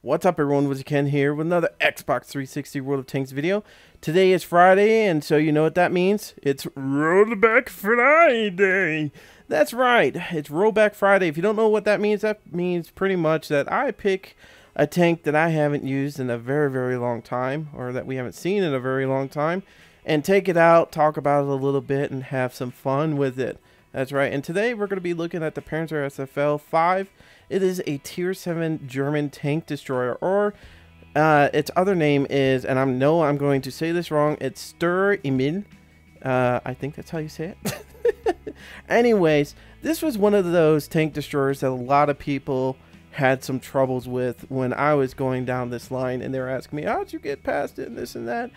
What's up everyone, WizardKen here with another Xbox 360 World of Tanks video. Today is Friday, and so you know what that means? It's Rollback Friday! That's right, it's Rollback Friday. If you don't know what that means pretty much that I pick a tank that I haven't used in a very long time, or that we haven't seen in a very long time, and take it out, talk about it a little bit, and have some fun with it. That's right, and today we're going to be looking at the Panzer SFL 5. It is a Tier 7 German tank destroyer, or its other name is, and I'm going to say this wrong, it's Stur Emil. I think that's how you say it. Anyways, this was one of those tank destroyers that a lot of people had some troubles with when I was going down this line, and they were asking me, how'd you get past it and this and that.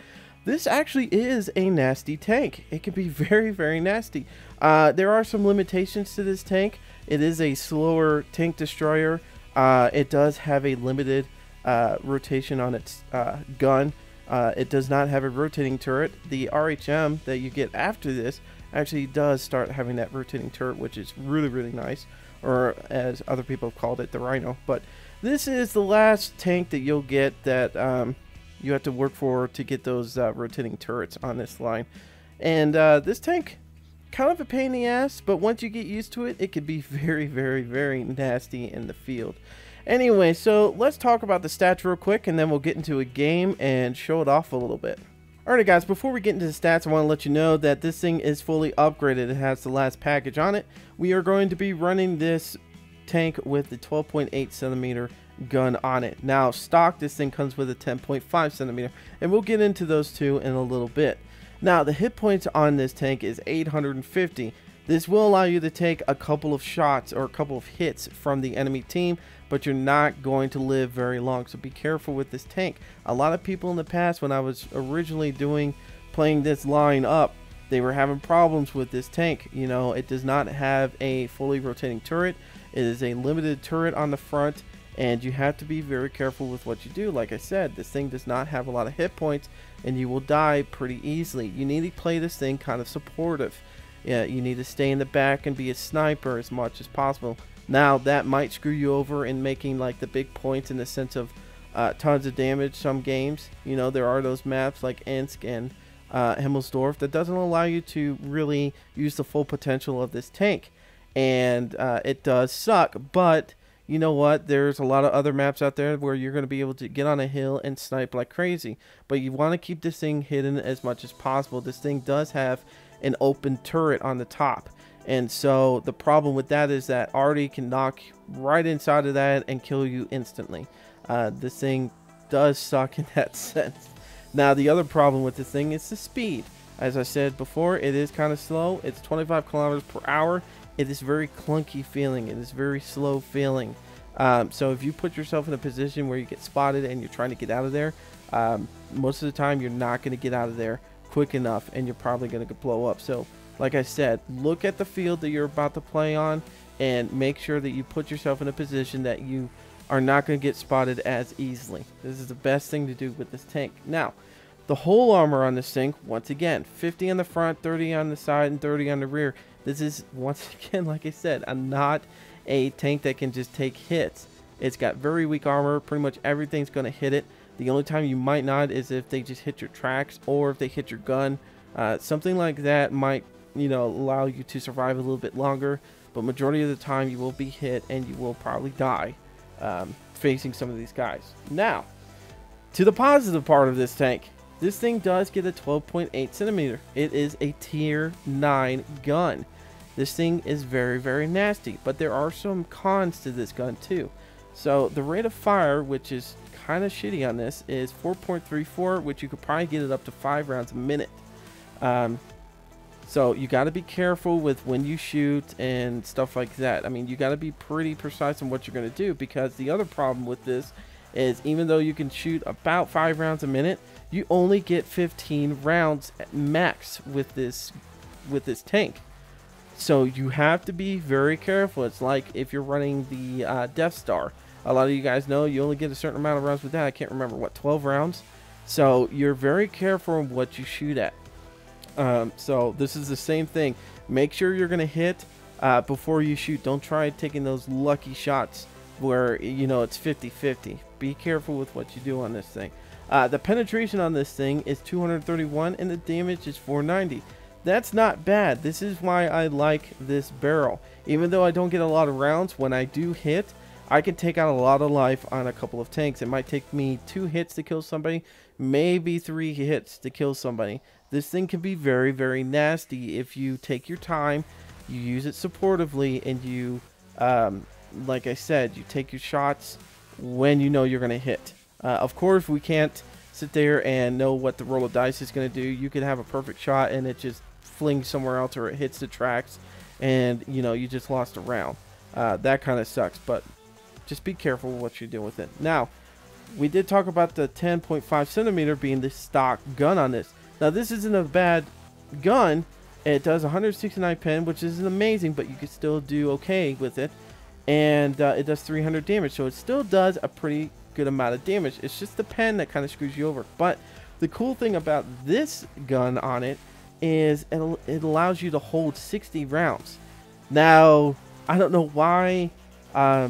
This actually is a nasty tank. It can be very nasty. There are some limitations to this tank. It is a slower tank destroyer. It does have a limited rotation on its gun. It does not have a rotating turret. The RHM that you get after this actually does start having that rotating turret, which is really nice, or as other people have called it, the Rhino. But this is the last tank that you'll get that you have to work for to get those rotating turrets on this line. And this tank, kind of a pain in the ass, but once you get used to it, it can be very nasty in the field. Anyway, so let's talk about the stats real quick, and then we'll get into a game and show it off a little bit. Alright guys, before we get into the stats, I want to let you know that this thing is fully upgraded. It has the last package on it. We are going to be running this tank with the 12.8 centimeter gun on it. Now stock, this thing comes with a 10.5 centimeter, and we'll get into those two in a little bit. Now the hit points on this tank is 850. This will allow you to take a couple of shots or a couple of hits from the enemy team, but you're not going to live very long, so be careful with this tank. A lot of people in the past, when I was originally playing this line up, they were having problems with this tank. You know, it does not have a fully rotating turret. It is a limited turret on the front, and you have to be very careful with what you do. Like I said, this thing does not have a lot of hit points, and you will die pretty easily. You need to play this thing kind of supportive. Yeah, you need to stay in the back and be a sniper as much as possible. Now that might screw you over in making like the big points in the sense of tons of damage some games. You know, there are those maps like Ensk and Himmelsdorf that doesn't allow you to really use the full potential of this tank, and it does suck. But you know what, there's a lot of other maps out there where you're going to be able to get on a hill and snipe like crazy, but you want to keep this thing hidden as much as possible. This thing does have an open turret on the top, and so the problem with that is that Artie can knock right inside of that and kill you instantly. This thing does suck in that sense. Now the other problem with this thing is the speed. As I said before, it is kind of slow. It's 25 kilometers per hour. It is very clunky feeling. It is very slow feeling. So if you put yourself in a position where you get spotted and you're trying to get out of there, most of the time you're not going to get out of there quick enough, and you're probably going to blow up. So like I said, look at the field that you're about to play on and make sure that you put yourself in a position that you are not going to get spotted as easily. This is the best thing to do with this tank. Now the whole armor on this thing, once again, 50 on the front, 30 on the side, and 30 on the rear. This is, once again, like I said, not a tank that can just take hits. It's got very weak armor. Pretty much everything's going to hit it. The only time you might not is if they just hit your tracks, or if they hit your gun. Something like that might, you know, allow you to survive a little bit longer, but majority of the time you will be hit and you will probably die facing some of these guys. Now, to the positive part of this tank. This thing does get a 12.8 centimeter. It is a tier 9 gun. This thing is very nasty, but there are some cons to this gun too. So the rate of fire, which is kind of shitty on this, is 4.34, which you could probably get it up to 5 rounds a minute. So you got to be careful with when you shoot and stuff like that. I mean, you got to be pretty precise on what you're going to do, because the other problem with this is, even though you can shoot about 5 rounds a minute, you only get 15 rounds at max with this tank. So you have to be very careful. It's like if you're running the Death Star. A lot of you guys know you only get a certain amount of rounds with that. I can't remember, what, 12 rounds? So you're very careful on what you shoot at. So this is the same thing. Make sure you're going to hit before you shoot. Don't try taking those lucky shots where, you know, it's 50-50. Be careful with what you do on this thing. The penetration on this thing is 231 and the damage is 490. That's not bad. This is why I like this barrel. Even though I don't get a lot of rounds, when I do hit, I can take out a lot of life on a couple of tanks. It might take me 2 hits to kill somebody, maybe 3 hits to kill somebody. This thing can be very, very nasty if you take your time, you use it supportively, and you, like I said, you take your shots when you know you're going to hit. Of course, we can't sit there and know what the roll of dice is going to do. You could have a perfect shot and it just flings somewhere else, or it hits the tracks and, you know, you just lost a round. That kind of sucks, but just be careful with what you do with it. Now, we did talk about the 10.5 centimeter being the stock gun on this. Now, this isn't a bad gun. It does 169 pen, which is amazing, but you can still do okay with it. And it does 300 damage, so it still does a pretty good amount of damage. It's just the pen that kind of screws you over. But the cool thing about this gun on it is it allows you to hold 60 rounds. Now, I don't know why,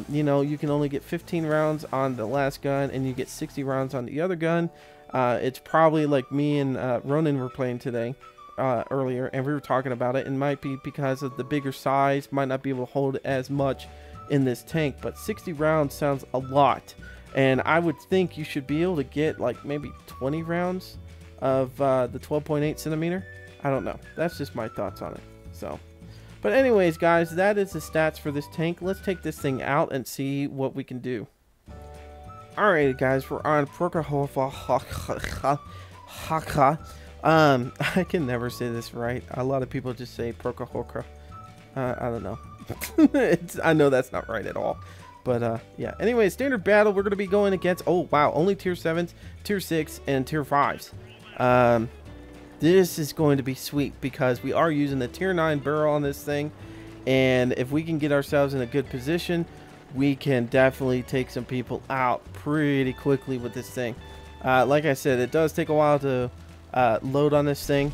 you know, you can only get 15 rounds on the last gun and you get 60 rounds on the other gun. It's probably like me and Ronan were playing today earlier, and we were talking about it. It might be because of the bigger size, might not be able to hold as much in this tank, but 60 rounds sounds a lot. And I would think you should be able to get like maybe 20 rounds of the 12.8 centimeter. I don't know. That's just my thoughts on it. So, but anyways, guys, that is the stats for this tank. Let's take this thing out and see what we can do. Alright, guys, we're on Prokhorovka. I can never say this right. A lot of people just say Prokhorovka. I don't know. I know that's not right at all. But, yeah. Anyway, standard battle, we're going to be going against... Oh, wow. Only tier 7s, tier 6, and tier 5s. This is going to be sweet because we are using the tier 9 barrel on this thing. And if we can get ourselves in a good position, we can definitely take some people out pretty quickly with this thing. Like I said, it does take a while to load on this thing.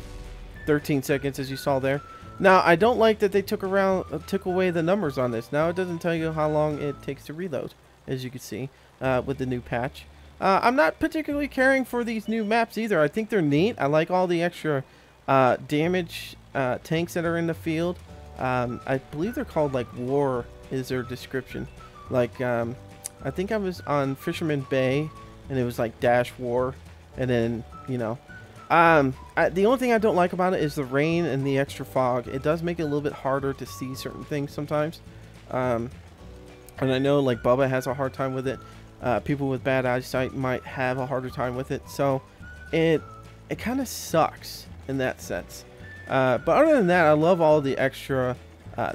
13 seconds, as you saw there. Now, I don't like that they took away the numbers on this. Now, it doesn't tell you how long it takes to reload, as you can see, with the new patch. I'm not particularly caring for these new maps either. I think they're neat. I like all the extra damage tanks that are in the field. I believe they're called, like, War is their description. Like, I think I was on Fisherman Bay, and it was, like, Dash War, and then, you know... the only thing I don't like about it is the rain and the extra fog. It does make it a little bit harder to see certain things sometimes. And I know, like, Bubba has a hard time with it. People with bad eyesight might have a harder time with it. So it kind of sucks in that sense. But other than that, I love all the extra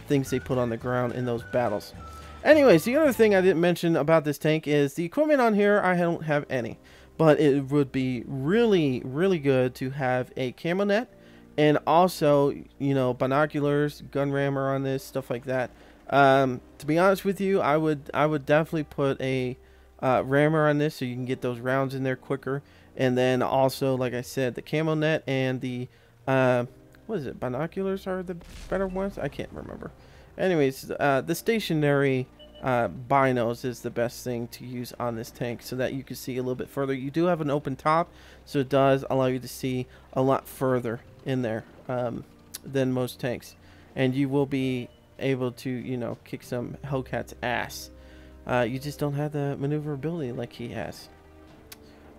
things they put on the ground in those battles. Anyways, the other thing I didn't mention about this tank is the equipment on here. I don't have any. But it would be really, really good to have a camo net and also, you know, binoculars, gun rammer on this, stuff like that. To be honest with you, I would definitely put a rammer on this so you can get those rounds in there quicker. And then also, like I said, the camo net and the, what is it, binoculars are the better ones? I can't remember. Anyways, the stationary binos is the best thing to use on this tank so that you can see a little bit further. You do have an open top, so it does allow you to see a lot further in there than most tanks, and you will be able to, you know, kick some Hellcat's ass. You just don't have the maneuverability like he has.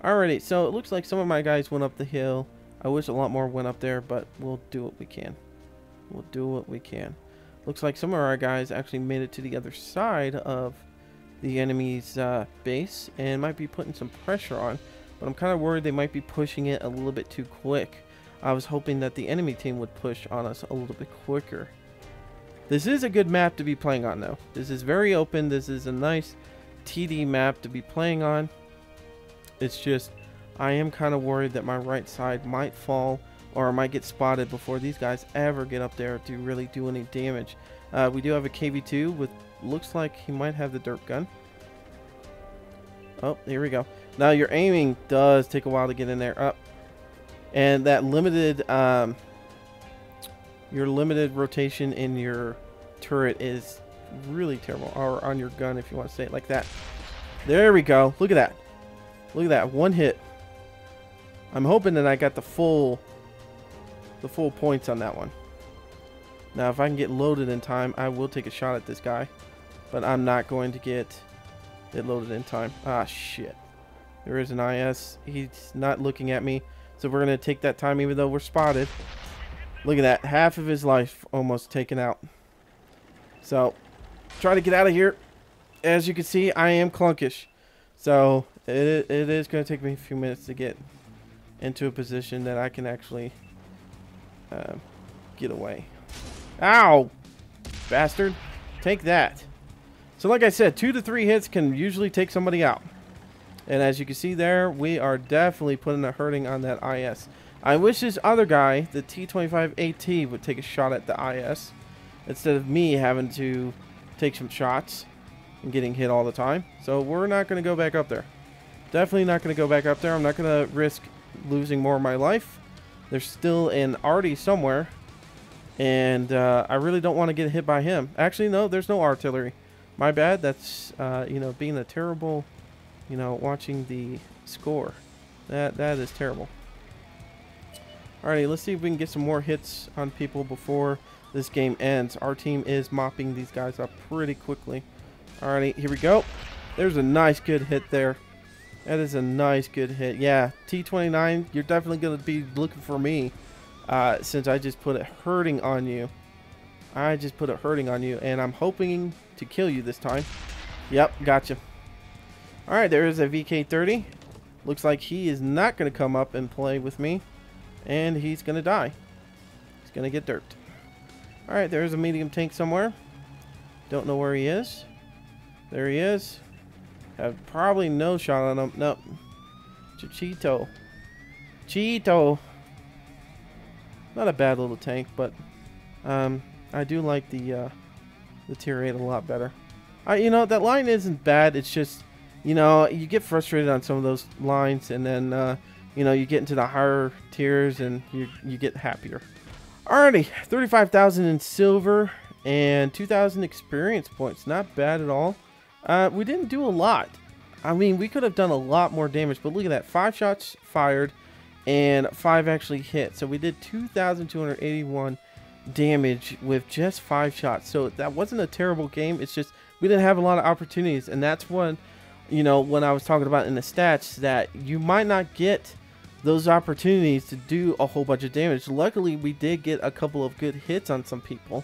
Alrighty, so it looks like some of my guys went up the hill. I wish a lot more went up there, but we'll do what we can. We'll do what we can. Looks like some of our guys actually made it to the other side of the enemy's base and might be putting some pressure on. But I'm kind of worried they might be pushing it a little bit too quick. I was hoping that the enemy team would push on us a little bit quicker. This is a good map to be playing on, though. This is very open. This is a nice TD map to be playing on. It's just, I am kind of worried that my right side might fall or I might get spotted before these guys ever get up there to really do any damage. We do have a KV2 with, looks like he might have the dirt gun. Oh, here we go. Now your aiming does take a while to get in there. Up. And that limited, your limited rotation in your turret is really terrible. Or on your gun, if you want to say it like that. There we go. Look at that. Look at that. One hit. I'm hoping that I got the full points on that one. Now, if I can get loaded in time, I will take a shot at this guy. But I'm not going to get it loaded in time. Ah, shit. There is an IS. He's not looking at me. So we're going to take that time even though we're spotted. Look at that. Half of his life almost taken out. So, try to get out of here. As you can see, I am clunkish. So, it is going to take me a few minutes to get into a position that I can actually get away. Ow! Bastard. Take that. So, like I said, 2 to 3 hits can usually take somebody out. And as you can see there, we are definitely putting a hurting on that IS. I wish this other guy, the T-25AT, would take a shot at the IS instead of me having to take some shots and getting hit all the time. So we're not going to go back up there. Definitely not going to go back up there. I'm not going to risk losing more of my life. There's still an arty somewhere. And I really don't want to get hit by him. Actually, no, there's no artillery. My bad. That's, you know, being a terrible, you know, watching the score. That is terrible. Alrighty, let's see if we can get some more hits on people before this game ends. Our team is mopping these guys up pretty quickly. Alrighty, here we go. There's a nice good hit there. That is a nice good hit. Yeah, T-29, you're definitely going to be looking for me since I just put it hurting on you. I just put it hurting on you, and I'm hoping to kill you this time. Yep, gotcha. Alright, there is a VK-30. Looks like he is not going to come up and play with me. And he's going to die. He's going to get dirt. Alright, there's a medium tank somewhere. Don't know where he is. There he is. Have probably no shot on him. Nope. Cheeto. Cheeto. Not a bad little tank, but I do like the tier 8 a lot better. You know, that line isn't bad. It's just, you know, you get frustrated on some of those lines, and then you know, you get into the higher tiers and you get happier. Alrighty, 35,000 in silver and 2,000 experience points. Not bad at all. We didn't do a lot. I mean, we could have done a lot more damage, but look at that. 5 shots fired and 5 actually hit. So we did 2,281 damage with just 5 shots. So that wasn't a terrible game. It's just we didn't have a lot of opportunities, and that's when, you know, when I was talking about in the stats that you might not get those opportunities to do a whole bunch of damage. Luckily, we did get a couple of good hits on some people.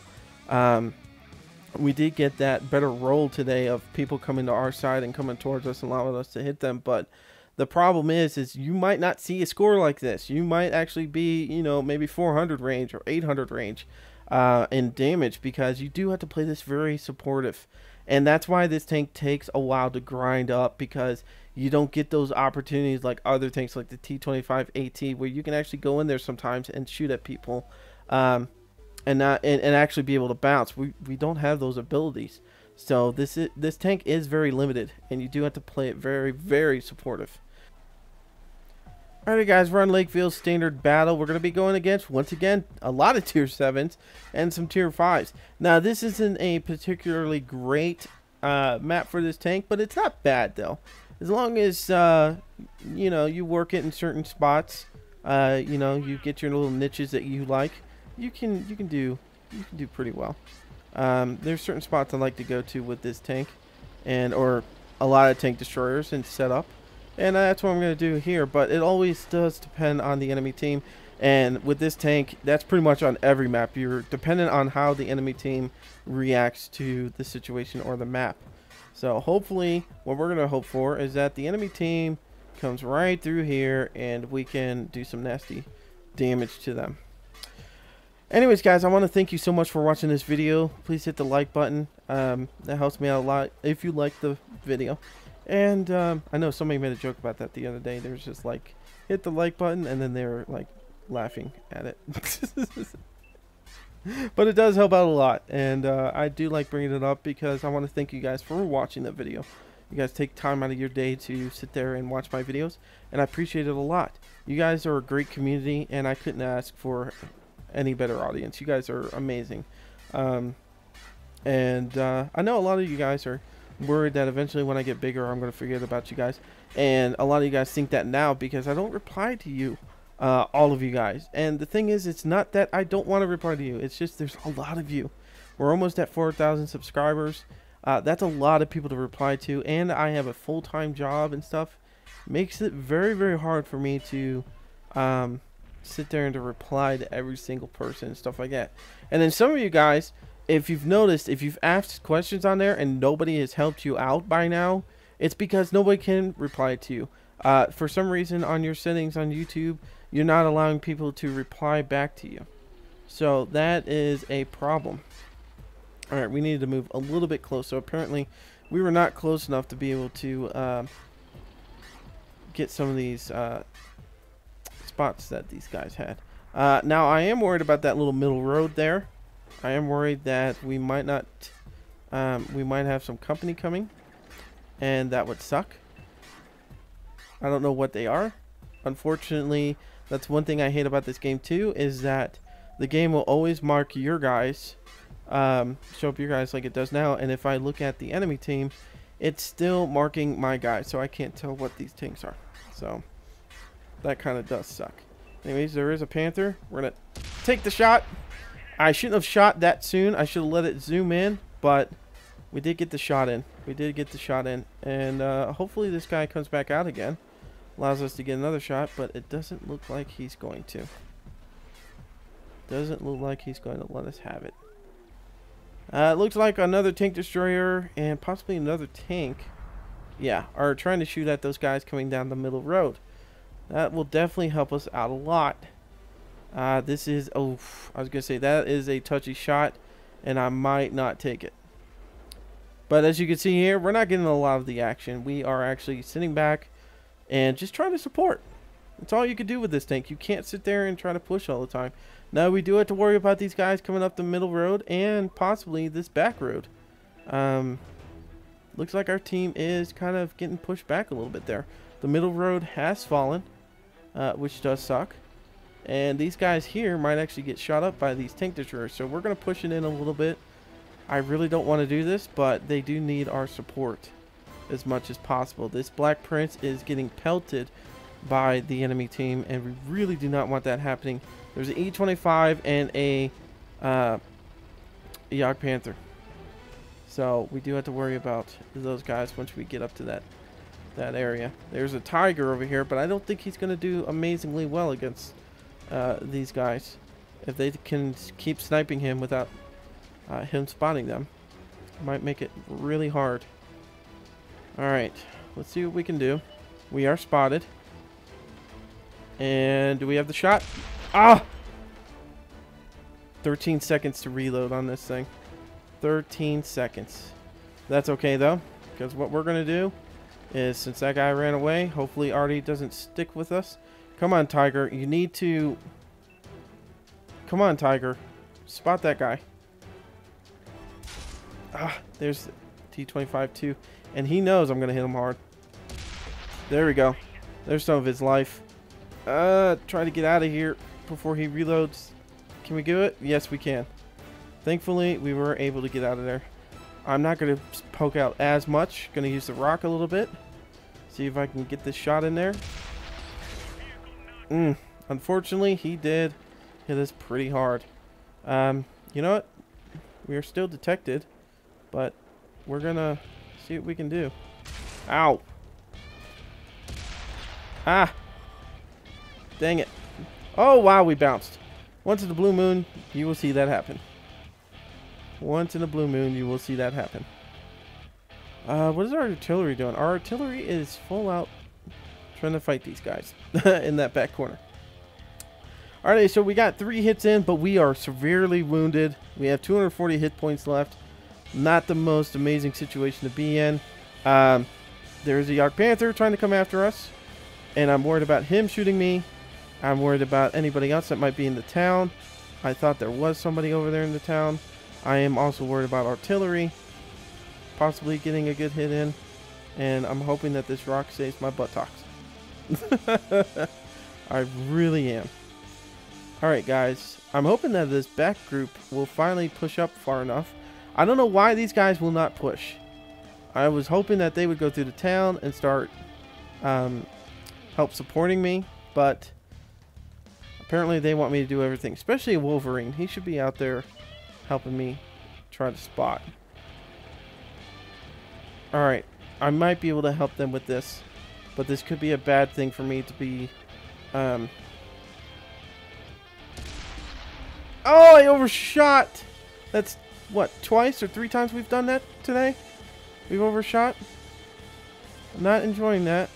We did get that better roll today of people coming to our side and coming towards us and allowing us to hit them. But the problem is you might not see a score like this. You might actually be, you know, maybe 400 range or 800 range in damage, because you do have to play this very supportive. And that's why this tank takes a while to grind up, because you don't get those opportunities like other tanks like the T-25AT, where you can actually go in there sometimes and shoot at people and actually be able to bounce. We don't have those abilities. So this tank is very limited, and you do have to play it very, very supportive. Alright guys, we're on Lakeville standard battle. We're going to be going against, once again, a lot of tier 7s and some tier 5s. Now this isn't a particularly great map for this tank, but it's not bad though. As long as you know, you work it in certain spots, you know, you get your little niches that you like, you can do pretty well. There's certain spots I like to go to with this tank, or a lot of tank destroyers and setup. And that's what I'm going to do here, but it always does depend on the enemy team. And with this tank, that's pretty much on every map. You're dependent on how the enemy team reacts to the situation or the map. So hopefully, what we're going to hope for is that the enemy team comes right through here and we can do some nasty damage to them. Anyways, guys, I want to thank you so much for watching this video. Please hit the like button. That helps me out a lot if you like the video. And I know somebody made a joke about that the other day. They was just like, hit the like button, and then they were like laughing at it. But it does help out a lot, and I do like bringing it up because I want to thank you guys for watching the video. You guys take time out of your day to sit there and watch my videos, and I appreciate it a lot. You guys are a great community, and I couldn't ask for any better audience. You guys are amazing. And I know a lot of you guys are worried that eventually when I get bigger, I'm going to forget about you guys. And a lot of you guys think that now because I don't reply to you, all of you guys. And the thing is, it's not that I don't want to reply to you. It's just there's a lot of you. We're almost at 4,000 subscribers. That's a lot of people to reply to. And I have a full-time job and stuff. Makes it very, very hard for me to sit there and to reply to every single person and stuff like that. And then some of you guys, if you've noticed, if you've asked questions on there and nobody has helped you out by now, it's because nobody can reply to you. For some reason on your settings on YouTube, you're not allowing people to reply back to you. So that is a problem. Alright, we needed to move a little bit closer. So apparently we were not close enough to be able to get some of these spots that these guys had. Now I am worried about that little middle road there. I am worried that we might not, we might have some company coming, and that would suck. I don't know what they are. Unfortunately, that's one thing I hate about this game too, is that the game will always mark your guys, show up your guys like it does now, and if I look at the enemy team, it's still marking my guys, so I can't tell what these tanks are. So that kind of does suck. Anyways, there is a Panther. We're gonna take the shot. I shouldn't have shot that soon. I should have let it zoom in, but we did get the shot in. We did get the shot in, and hopefully this guy comes back out again, allows us to get another shot, but it doesn't look like he's going to. Doesn't look like he's going to let us have it. It looks like another tank destroyer and possibly another tank, yeah, are trying to shoot at those guys coming down the middle road. That will definitely help us out a lot. This is, oh, I was going to say, that is a touchy shot, and I might not take it. But as you can see here, we're not getting a lot of the action. We are actually sitting back and just trying to support. That's all you can do with this tank. You can't sit there and try to push all the time. Now we do have to worry about these guys coming up the middle road and possibly this back road. Looks like our team is kind of getting pushed back a little bit there. The middle road has fallen, which does suck. And these guys here might actually get shot up by these tank destroyers. So we're going to push it in a little bit. I really don't want to do this, but they do need our support as much as possible. This Black Prince is getting pelted by the enemy team, and we really do not want that happening. There's an E25 and a Yog Panther. So we do have to worry about those guys once we get up to that area. There's a Tiger over here, but I don't think he's going to do amazingly well against these guys. If they can keep sniping him without him spotting them, might make it really hard. Alright, let's see what we can do. We are spotted. And do we have the shot? Ah! 13 seconds to reload on this thing. 13 seconds. That's okay though, because what we're going to do is, since that guy ran away, hopefully Artie doesn't stick with us. Come on, Tiger. You need to... Come on, Tiger. Spot that guy. Ah, there's T25 too. And he knows I'm going to hit him hard. There we go. There's some of his life. Try to get out of here before he reloads. Can we do it? Yes, we can. Thankfully, we were able to get out of there. I'm not going to poke out as much. Going to use the rock a little bit. See if I can get this shot in there. Unfortunately, he did hit us pretty hard. You know what? We are still detected, but we're going to see what we can do. Ow. Ah. Dang it. Oh, wow, we bounced. Once in the blue moon, you will see that happen. Once in a blue moon, you will see that happen. What is our artillery doing? Our artillery is full out trying to fight these guys in that back corner. Alright, so we got 3 hits in, but we are severely wounded. We have 240 hit points left. Not the most amazing situation to be in. There's a Yog Panther trying to come after us, and I'm worried about him shooting me. I'm worried about anybody else that might be in the town. I thought there was somebody over there in the town. I am also worried about artillery possibly getting a good hit in, and I'm hoping that this rock saves my buttocks. I really am. Alright guys, I'm hoping that this back group will finally push up far enough. I don't know why these guys will not push. I was hoping that they would go through the town and start help supporting me, but apparently they want me to do everything, especially Wolverine. He should be out there helping me try to spot. Alright, I might be able to help them with this, but this could be a bad thing for me to be... Oh, I overshot! That's, what, twice or 3 times we've done that today? We've overshot? I'm not enjoying that.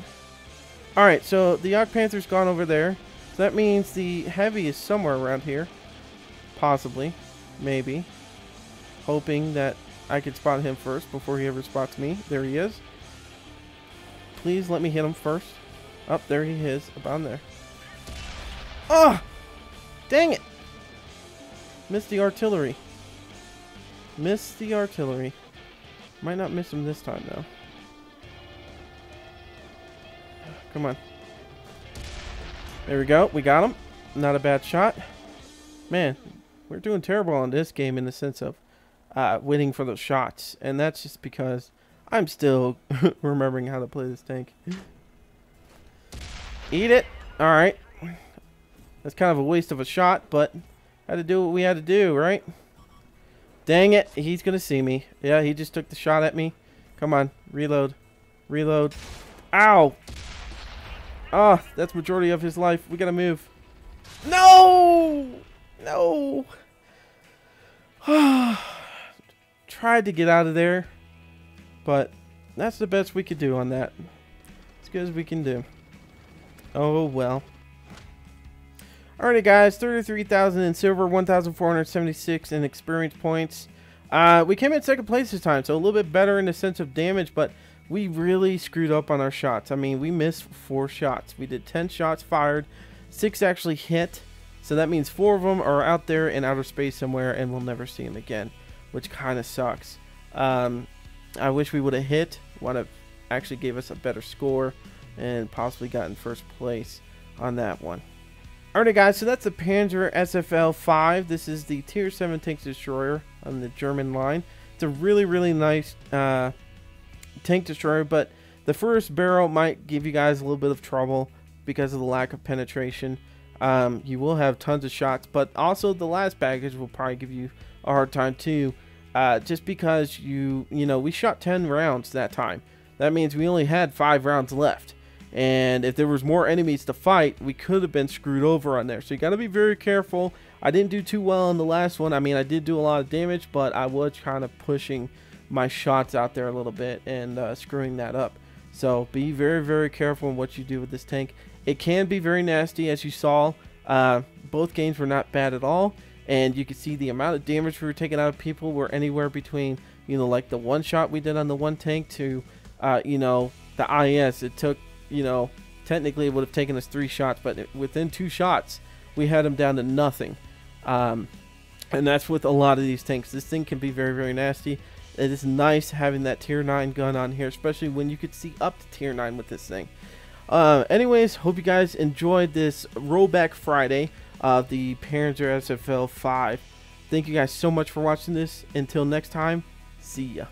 Alright, so the Yak Panther's gone over there. So that means the Heavy is somewhere around here. Possibly. Maybe. Hoping that I could spot him first before he ever spots me. There he is. Please let me hit him first. Up there he is. About there. Oh! Dang it! Missed the artillery. Missed the artillery. Might not miss him this time, though. Come on. There we go. We got him. Not a bad shot. Man, we're doing terrible on this game in the sense of winning for those shots. And that's just because I'm still remembering how to play this tank. Eat it. Alright. That's kind of a waste of a shot, but had to do what we had to do, right? Dang it. He's going to see me. Yeah, he just took the shot at me. Come on. Reload. Reload. Ow. Ah, that's majority of his life. We got to move. No! No! Tried to get out of there, but that's the best we could do on that. As good as we can do. Oh, well. Alrighty, guys. 33,000 in silver, 1,476 in experience points. We came in second place this time, so a little bit better in the sense of damage, but we really screwed up on our shots. I mean, we missed 4 shots. We did 10 shots fired. 6 actually hit. So that means 4 of them are out there in outer space somewhere, and we'll never see them again, which kind of sucks. I wish we would have hit. Would have actually gave us a better score and possibly gotten first place on that one. Alright, guys, so that's the Panzer SFL 5. This is the Tier 7 tank destroyer on the German line. It's a really, really nice tank destroyer, but the first barrel might give you guys a little bit of trouble because of the lack of penetration. You will have tons of shots, but also the last package will probably give you a hard time too, just because you know, we shot 10 rounds that time. That means we only had 5 rounds left, and if there was more enemies to fight, we could have been screwed over on there. So you got to be very careful. I didn't do too well on the last one. I mean, I did do a lot of damage, but I was kind of pushing my shots out there a little bit and screwing that up. So be very, very careful in what you do with this tank. It can be very nasty, as you saw. Both games were not bad at all, and you can see the amount of damage we were taking out of people were anywhere between, you know, like the 1 shot we did on the 1 tank to you know, the IS. It took, you know, technically it would have taken us 3 shots, but within 2 shots we had them down to nothing. And that's with a lot of these tanks. This thing can be very, very nasty. It is nice having that tier 9 gun on here, especially when you could see up to tier 9 with this thing. Anyways, hope you guys enjoyed this Rollback Friday of the Panzer SFL 5. Thank you guys so much for watching this. Until next time, see ya.